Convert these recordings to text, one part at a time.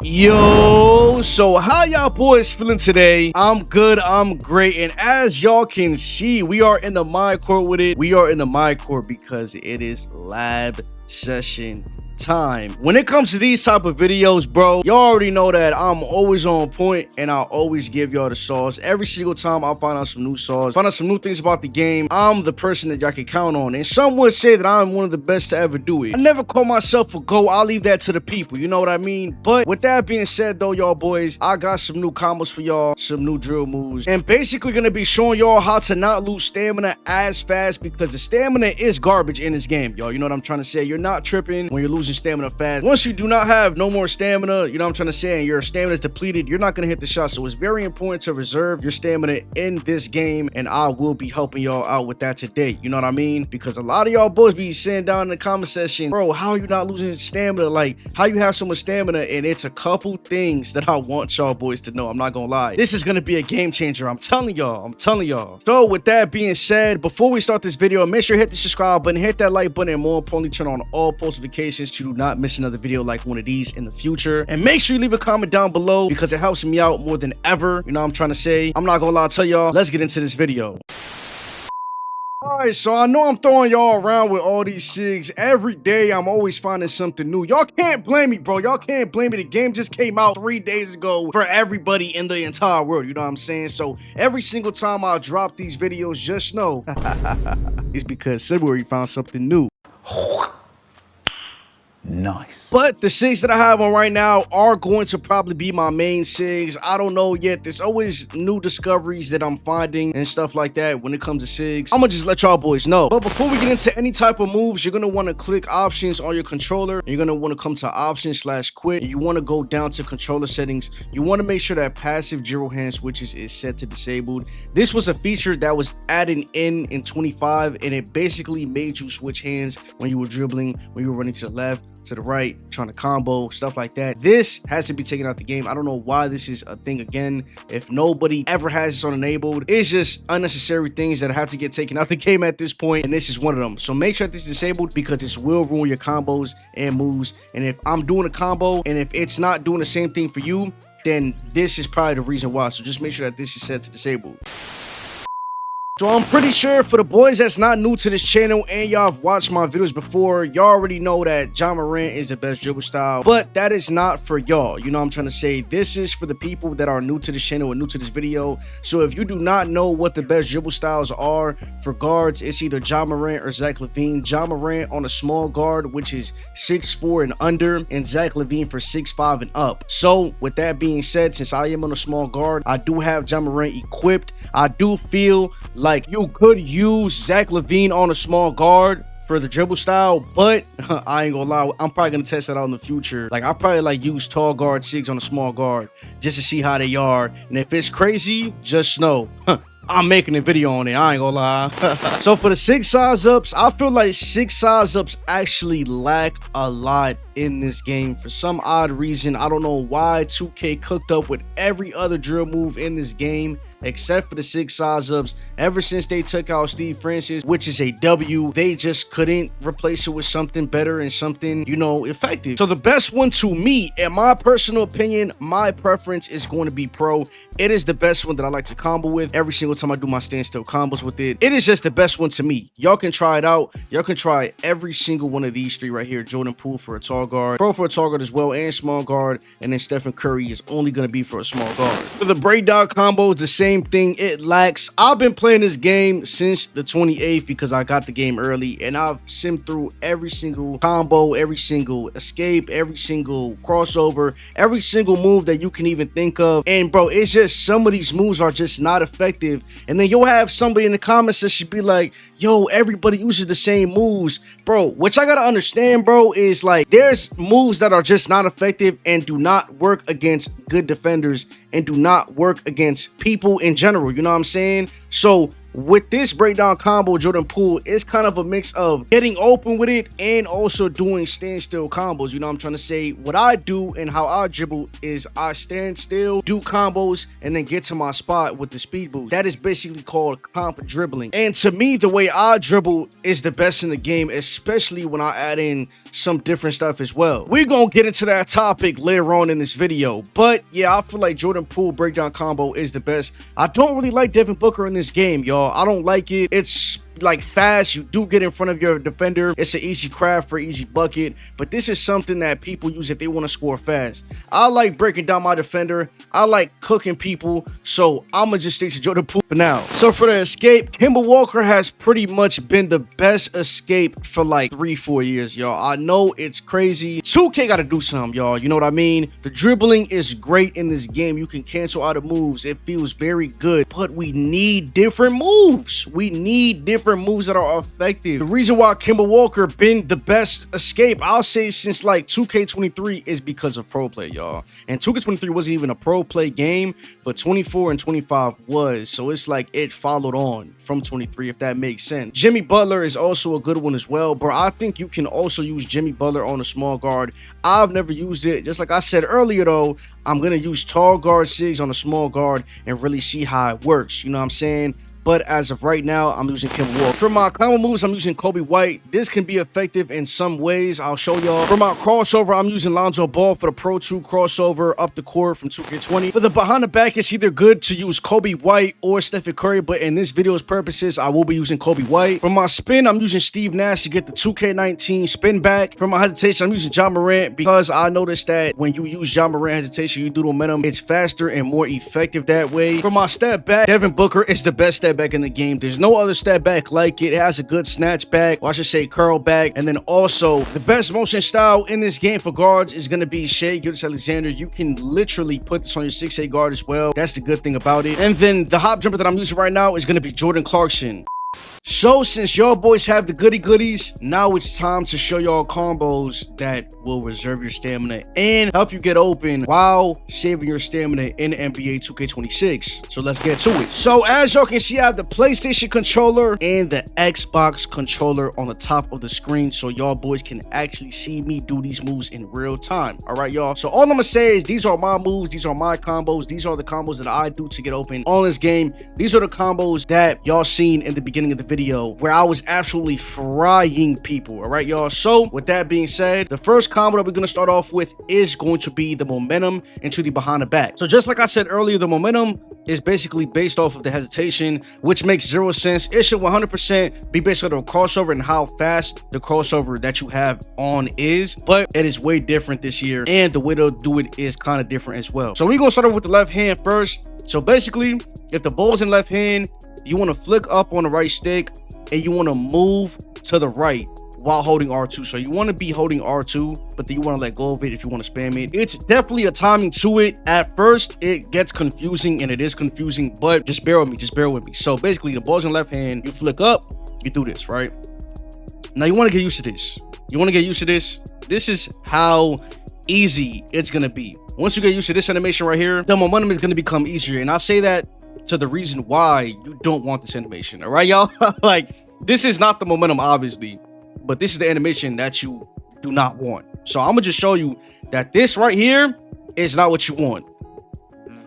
Yo, so how y'all boys feeling today? I'm good, I'm great, and as y'all can see, we are in the mind court with it. We are in the mind court because it is lab session time. When it comes to these type of videos, bro, y'all already know that I'm always on point and I'll always give y'all the sauce. Every single time I find out some new sauce, find out some new things about the game, I'm the person that y'all can count on. And some would say that I'm one of the best to ever do it. I never call myself a GOAT. I'll leave that to the people, you know what I mean? But with that being said though, y'all boys, I got some new combos for y'all, some new drill moves, and basically gonna be showing y'all how to not lose stamina as fast, because the stamina is garbage in this game, y'all. You know what I'm trying to say? You're not tripping when you're losing stamina fast. Once you do not have no more stamina, you know what I'm trying to say, and your stamina is depleted, you're not gonna hit the shot. So it's very important to reserve your stamina in this game, and I will be helping y'all out with that today, you know what I mean? Because a lot of y'all boys be saying down in the comment section, bro, how are you not losing stamina? Like, how you have so much stamina? And it's a couple things that I want y'all boys to know. I'm not gonna lie, this is gonna be a game changer. I'm telling y'all. So with that being said, before we start this video, make sure you hit the subscribe button, hit that like button, and more importantly, turn on all post notifications so you do not miss another video like one of these in the future. And make sure you leave a comment down below because it helps me out more than ever. You know what I'm trying to say? I'm not gonna lie to y'all. Let's get into this video. Alright, so I know I'm throwing y'all around with all these SIGs. Every day I'm always finding something new. Y'all can't blame me, bro. Y'all can't blame me. The game just came out 3 days ago for everybody in the entire world. You know what I'm saying? So every single time I drop these videos, just know it's because February found something new. Nice. But the SIGs that I have on right now are going to probably be my main SIGs. I don't know yet. There's always new discoveries that I'm finding and stuff like that when it comes to SIGs. I'm gonna just let y'all boys know. But before we get into any type of moves, you're gonna want to click options on your controller. You're gonna want to come to options/quit. You want to go down to controller settings. You want to make sure that passive gyro hand switches is set to disabled. This was a feature that was added in 25, and it basically made you switch hands when you were dribbling, when you were running to the left, to the right, trying to combo, stuff like that. This has to be taken out the game. I don't know why this is a thing again. If nobody ever has this on enabled, it's just unnecessary things that have to get taken out the game at this point, and this is one of them. So make sure that this is disabled because this will ruin your combos and moves. And if I'm doing a combo and if it's not doing the same thing for you, then this is probably the reason why. So just make sure that this is set to disabled. So I'm pretty sure for the boys that's not new to this channel and y'all have watched my videos before, y'all already know that Ja Morant is the best dribble style, but that is not for y'all. You know what I'm trying to say? This is for the people that are new to this channel and new to this video. So if you do not know what the best dribble styles are for guards, it's either Ja Morant or Zach LaVine. Ja Morant on a small guard, which is 6'4" and under, and Zach LaVine for 6'5" and up. So with that being said, since I am on a small guard, I do have Ja Morant equipped. I do feel like you could use Zach LaVine on a small guard for the dribble style, but I ain't gonna lie, I'm probably gonna test that out in the future. Like, I'll probably like use tall guard SIGs on a small guard just to see how they are, and if it's crazy, just know I'm making a video on it. I ain't gonna lie. So for the 6 size ups, I feel like 6 size ups actually lack a lot in this game for some odd reason. I don't know why 2K cooked up with every other drill move in this game except for the 6 size ups. Ever since they took out Steve Francis, which is a W, they just couldn't replace it with something better and something, you know, effective. So the best one to me, in my personal opinion, my preference is going to be Pro. It is the best one that I like to combo with every single time I do my standstill combos with it. It is just the best one to me. Y'all can try it out. Y'all can try every single one of these 3 right here. Jordan Poole for a tall guard, Pro for a tall guard as well, and small guard, and then Stephen Curry is only going to be for a small guard. For the breakdown combos, the same thing. It lacks. I've been playing this game since the 28th because I got the game early, and I've simmed through every single combo, every single escape, every single crossover, every single move that you can even think of. And bro, it's just some of these moves are just not effective effective. And then you'll have somebody in the comments section be like, yo, everybody uses the same moves. Bro, what I gotta understand, bro, is like there's moves that are just not effective and do not work against good defenders and do not work against people in general. You know what I'm saying? So with this breakdown combo, Jordan Poole is kind of a mix of getting open with it and also doing standstill combos. You know what I'm trying to say? What I do and how I dribble is I stand still, do combos, and then get to my spot with the speed boost. That is basically called comp dribbling. And to me, the way I dribble is the best in the game, especially when I add in some different stuff as well. We're gonna get into that topic later on in this video. But yeah, I feel like Jordan Poole breakdown combo is the best. I don't really like Devin Booker in this game, y'all. I don't like it. It's like fast. You do get in front of your defender. It's an easy craft for easy bucket, but this is something that people use if they want to score fast. I like breaking down my defender. I like cooking people, so I'm gonna just stick to Jordan Poole for now. So for the escape, Kemba Walker has pretty much been the best escape for like 3-4 years, y'all. I know it's crazy. 2K gotta do something, y'all. You know what I mean? The dribbling is great in this game. You can cancel out of moves. It feels very good, but we need different moves. We need different moves that are effective. The reason why Kemba Walker been the best escape, I'll say, since like 2K23 is because of pro play, y'all. And 2K23 wasn't even a pro play game, but 24 and 25 was. So it's like it followed on from 23, if that makes sense. Jimmy Butler is also a good one as well, but I think you can also use Jimmy Butler on a small guard. I've never used it. Just like I said earlier though, I'm gonna use tall guard SIGs on a small guard and really see how it works. You know what I'm saying? But as of right now, I'm using Kemba Walker. For my combo moves, I'm using Kobe White. This can be effective in some ways. I'll show y'all. For my crossover, I'm using Lonzo Ball for the Pro 2 crossover up the court from 2K20. For the behind the back, it's either good to use Kobe White or Stephen Curry, but in this video's purposes, I will be using Kobe White. For my spin, I'm using Steve Nash to get the 2K19 spin back. For my hesitation, I'm using John Morant because I noticed that when you use John Morant hesitation, you do the momentum. It's faster and more effective that way. For my step back, Devin Booker is the best step back in the game. There's no other step back like it. It has a good snatch back, or I should say curl back. And then also the best motion style in this game for guards is going to be Shai Gilgeous-Alexander. You can literally put this on your 6'8" guard as well. That's the good thing about it. And then the hop jumper that I'm using right now is going to be Jordan Clarkson. So since y'all boys have the goody goodies, now it's time to show y'all combos that will reserve your stamina and help you get open while saving your stamina in NBA 2K26. So let's get to it. So as y'all can see, I have the PlayStation controller and the Xbox controller on the top of the screen, so y'all boys can actually see me do these moves in real time. All right, y'all. So all I'm gonna say is these are my moves, these are my combos, these are the combos that I do to get open on this game. These are the combos that y'all seen in the beginning of the video where I was absolutely frying people. All right, y'all. So with that being said, the first combo that we're going to start off with is going to be the momentum into the behind the back. So just like I said earlier, the momentum is basically based off of the hesitation, which makes 0 sense. It should 100% be based on the crossover and how fast the crossover that you have on is, but it is way different this year, and the way to do it is kind of different as well. So we're going to start off with the left hand first. So basically, if the ball's in left hand, you want to flick up on the right stick and you want to move to the right while holding R2. So you want to be holding R2, but then you want to let go of it if you want to spam it. It's definitely a timing to it. At first, it gets confusing, and it is confusing, but just bear with me. Just bear with me. So basically, the ball's in left hand. You flick up, you do this, right? Now you want to get used to this. You want to get used to this. This is how easy it's going to be. Once you get used to this animation right here, the momentum is going to become easier. And I say that to the reason why you don't want this animation. All right, y'all? Like, this is not the momentum, obviously, but this is the animation that you do not want. So I'm gonna just show you that this right here is not what you want.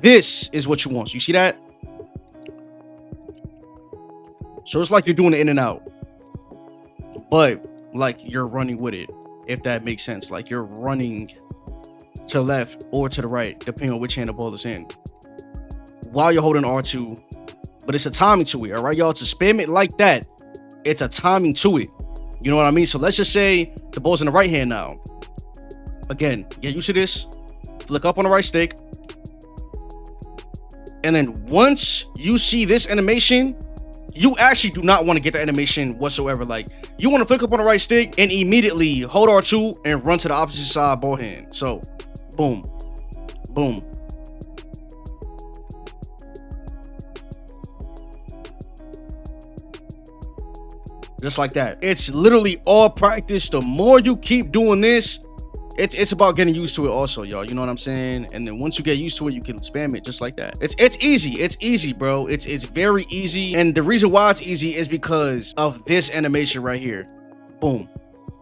This is what you want. So you see that? So it's like you're doing it in and out, but like you're running with it, if that makes sense. Like you're running to the left or to the right, depending on which hand the ball is in, while you're holding R2, but it's a timing to it. All right, y'all, to spam it like that, it's a timing to it. You know what I mean? So let's just say the ball's in the right hand now. Again, get used to this. Flick up on the right stick. And then once you see this animation, you actually do not want to get the animation whatsoever. Like, you want to flick up on the right stick and immediately hold R2 and run to the opposite side ball hand. So, boom, boom. just like that. It's literally all practice. The more you keep doing this, it's about getting used to it also, y'all. You know what I'm saying? And then once you get used to it, you can spam it just like that. It's easy. It's easy, bro. It's very easy. And the reason why it's easy is because of this animation right here. Boom.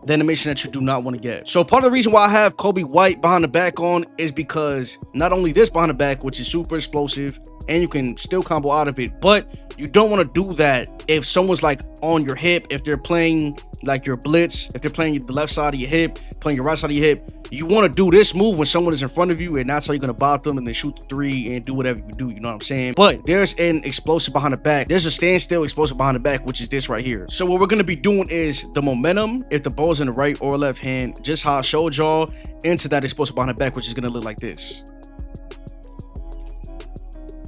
The animation that you do not want to get. So part of the reason why I have Kobe White behind the back on is because not only this behind the back, which is super explosive, and you can still combo out of it, but you don't want to do that if someone's like on your hip, if they're playing like your blitz, if they're playing the left side of your hip, playing your right side of your hip. You want to do this move when someone is in front of you, and that's how you're going to bot them and then shoot the three and do whatever you do. You know what I'm saying? But there's an explosive behind the back. There's a standstill explosive behind the back, which is this right here. So what we're going to be doing is the momentum, if the ball's in the right or left hand, just how I showed y'all, into that explosive behind the back, which is going to look like this.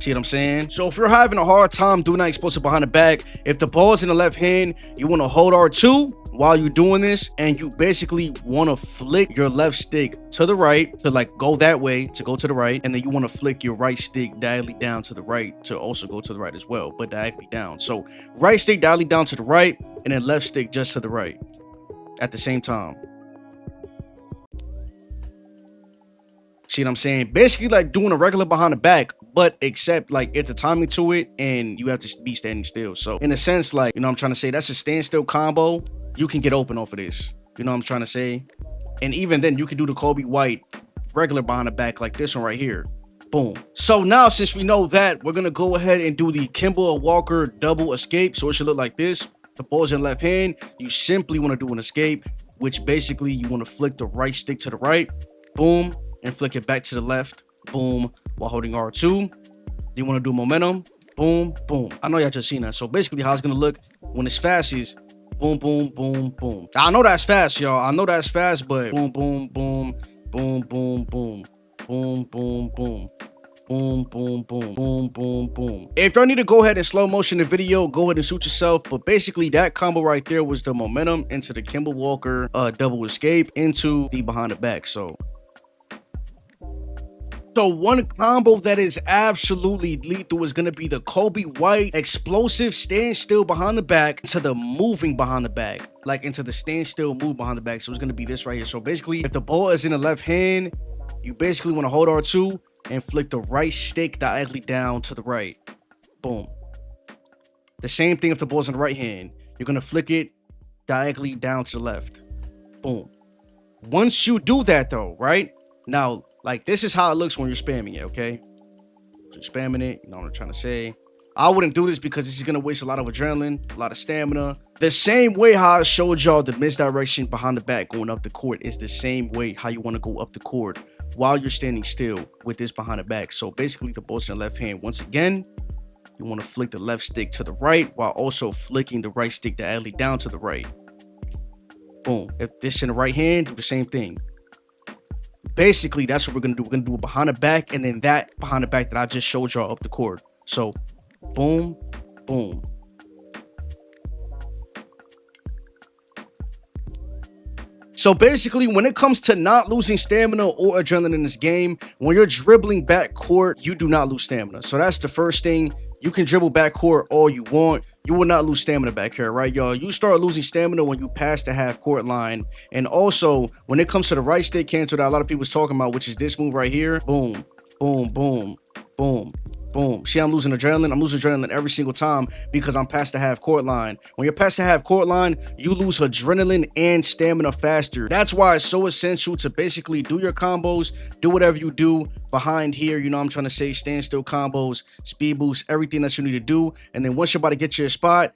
See what I'm saying? So if you're having a hard time doing that explosive behind the back, if the ball's in the left hand, you want to hold R2 while you're doing this, and you basically want to flick your left stick to the right to like go that way, to go to the right, and then you want to flick your right stick diagonally down to the right to also go to the right as well, but diagonally down. So right stick diagonally down to the right, and then left stick just to the right at the same time. See what I'm saying? Basically like doing a regular behind the back, but except like it's a timing to it and you have to be standing still. So in a sense, like, you know what I'm trying to say, that's a standstill combo. You can get open off of this. You know what I'm trying to say? And even then you can do the Kobe White regular behind the back like this one right here. Boom. So now since we know that, we're going to go ahead and do the Kemba Walker double escape. So it should look like this. The ball's in left hand. You simply want to do an escape, which basically you want to flick the right stick to the right. Boom. And flick it back to the left. Boom. While holding R2. You want to do momentum. Boom. Boom. I know y'all just seen that. So basically how it's going to look when it's fast is boom, boom, boom, boom. I know that's fast, y'all. I know that's fast, but boom, boom, boom, boom, boom, boom, boom, boom, boom, boom, boom, boom, boom, boom, boom. If y'all need to go ahead and slow motion the video, go ahead and suit yourself. But basically that combo right there was the momentum into the Kemba Walker double escape into the behind the back. So one combo that is absolutely lethal is going to be the Kobe White explosive standstill behind the back to the moving behind the back, like into the standstill move behind the back. So it's going to be this right here. So basically, if the ball is in the left hand, you basically want to hold R2 and flick the right stick diagonally down to the right. Boom. The same thing if the ball's in the right hand. You're going to flick it diagonally down to the left. Boom. Once you do that though, right? Now, like, this is how it looks when you're spamming it, okay? You're spamming it, you know what I'm trying to say? I wouldn't do this because this is going to waste a lot of adrenaline, a lot of stamina. The same way how I showed y'all the misdirection behind the back going up the court is the same way how you want to go up the court while you're standing still with this behind the back. So basically the ball's in the left hand. Once again, you want to flick the left stick to the right while also flicking the right stick diagonally down to the right. Boom. If this in the right hand, do the same thing. Basically, that's what we're going to do. We're going to do it behind the back and then that behind the back that I just showed y'all up the court. So, boom, boom. So basically, when it comes to not losing stamina or adrenaline in this game, when you're dribbling back court, you do not lose stamina. So that's the first thing. You can dribble back court all you want. You will not lose stamina back here, right, y'all? You start losing stamina when you pass the half court line. And also, when it comes to the right stick cancel that a lot of people is talking about, which is this move right here. Boom, boom, boom, boom. Boom. See, I'm losing adrenaline. I'm losing adrenaline every single time because I'm past the half court line. When you're past the half court line, you lose adrenaline and stamina faster. That's why it's so essential to basically do your combos, do whatever you do behind here. You know what I'm trying to say? Standstill combos, speed boost, everything that you need to do. And then once you're about to get your spot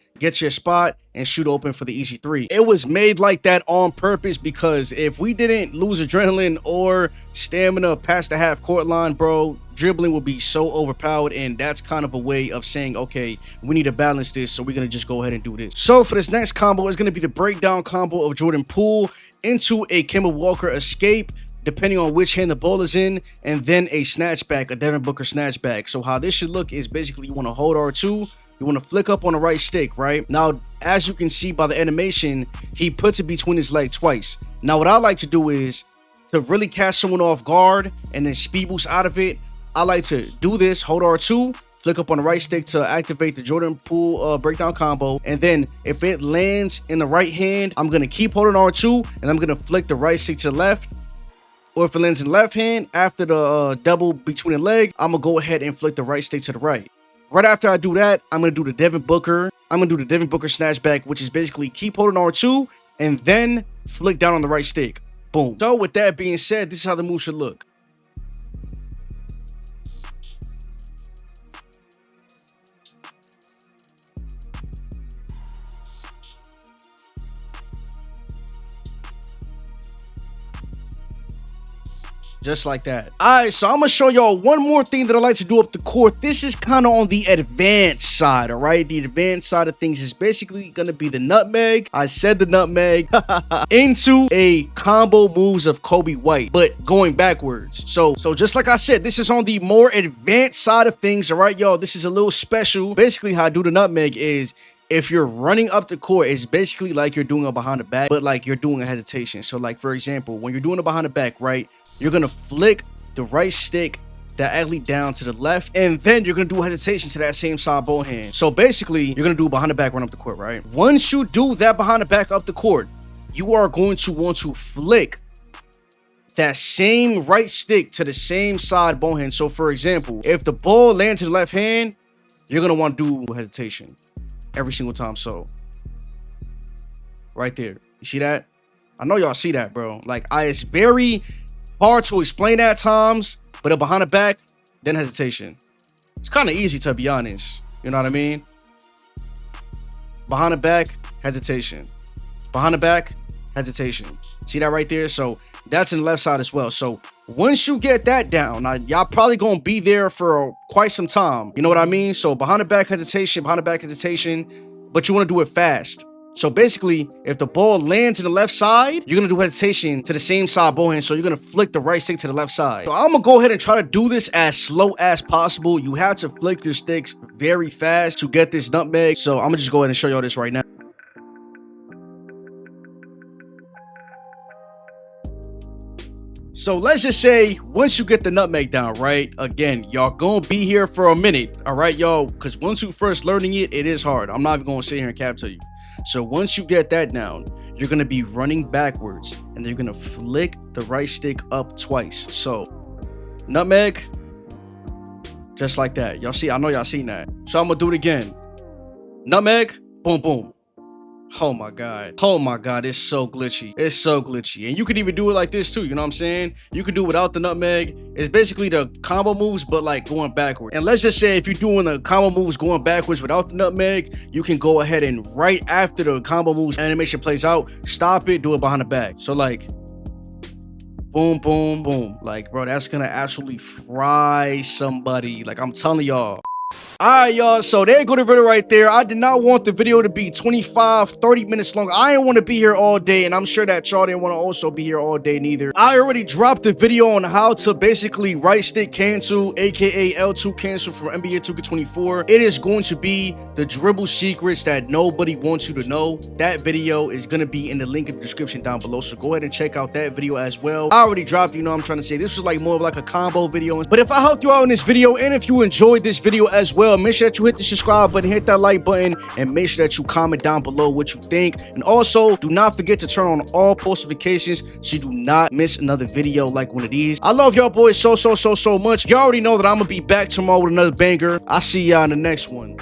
and shoot open for the easy three. It was made like that on purpose because if we didn't lose adrenaline or stamina past the half court line, bro, dribbling will be so overpowered, and that's kind of a way of saying, okay, we need to balance this, so we're going to just go ahead and do this. So for this next combo, it's going to be the breakdown combo of Jordan Poole into a Kemba Walker escape, depending on which hand the ball is in, and then a snatchback, a Devin Booker snatchback. So how this should look is basically you want to hold R2, you want to flick up on the right stick, right? Now, as you can see by the animation, he puts it between his legs twice. Now, what I like to do is to really catch someone off guard and then speed boost out of it. I like to do this, hold R2, flick up on the right stick to activate the Jordan Poole breakdown combo. And then if it lands in the right hand, I'm going to keep holding R2 and I'm going to flick the right stick to the left. Or if it lands in the left hand, after the double between the leg, I'm going to go ahead and flick the right stick to the right. Right after I do that, I'm going to do the Devin Booker. I'm going to do the Devin Booker snatchback, which is basically keep holding R2 and then flick down on the right stick. Boom. So with that being said, this is how the move should look. Just like that. Alright, so I'm gonna show y'all one more thing that I like to do up the court. This is kind of on the advanced side, alright? The advanced side of things is basically gonna be the nutmeg. I said the nutmeg into a combo moves of Kobe White, but going backwards. So just like I said, this is on the more advanced side of things, alright, y'all? This is a little special. Basically, how I do the nutmeg is, if you're running up the court, it's basically like you're doing a behind the back, but like you're doing a hesitation. So like, for example, when you're doing a behind the back, right, you're going to flick the right stick diagonally down to the left, and then you're going to do a hesitation to that same side ball hand. So basically, you're going to do behind the back run up the court, right? Once you do that behind the back up the court, you are going to want to flick that same right stick to the same side ball hand. So for example, if the ball lands to the left hand, you're going to want to do a hesitation every single time. So right there, you see that? I know y'all see that, bro. Like, it's very hard to explain at times, but a behind the back, then hesitation. It's kind of easy, to be honest. You know what I mean? Behind the back, hesitation. Behind the back, hesitation. See that right there? So that's in the left side as well. So once you get that down, now y'all probably gonna be there for quite some time. You know what I mean? So behind the back hesitation, but you want to do it fast. So basically, if the ball lands in the left side, you're going to do hesitation to the same side ball hand. So you're going to flick the right stick to the left side. So I'm going to go ahead and try to do this as slow as possible. You have to flick your sticks very fast to get this nutmeg. So I'm going to just go ahead and show y'all this right now. So let's just say once you get the nutmeg down, right? Again, y'all gonna be here for a minute, all right, y'all? Because once you first learning it, it is hard. I'm not even gonna sit here and cap to you. So once you get that down, you're gonna be running backwards and you're gonna flick the right stick up twice. So nutmeg, just like that. Y'all see, I know y'all seen that. So I'm gonna do it again. Nutmeg, boom, boom. Oh my god, it's so glitchy. It's so glitchy. And you could even do it like this too, you know what I'm saying? You could do it without the nutmeg. It's basically the combo moves, but like going backward. And let's just say if you're doing the combo moves going backwards without the nutmeg, you can go ahead and right after the combo moves animation plays out, stop it, do it behind the back. So like boom, boom, boom. Like, bro, that's gonna absolutely fry somebody. Like, I'm telling y'all. Alright, y'all, so there you go, the video right there. I did not want the video to be 25-30 minutes long. I didn't want to be here all day, and I'm sure that y'all didn't want to also be here all day neither. I already dropped the video on how to basically right stick cancel, aka L2 cancel from NBA 2K24. It is going to be the dribble secrets that nobody wants you to know. That video is going to be in the link in the description down below, so go ahead and check out that video as well. I already dropped, you know what I'm trying to say. This was like more of like a combo video, but if I helped you out in this video, and if you enjoyed this video as well, make sure that you hit the subscribe button, hit that like button, and make sure that you comment down below what you think. And also, do not forget to turn on all post notifications so you do not miss another video like one of these. I love y'all boys so much. You already know that I'm gonna be back tomorrow with another banger. I'll see y'all in the next one.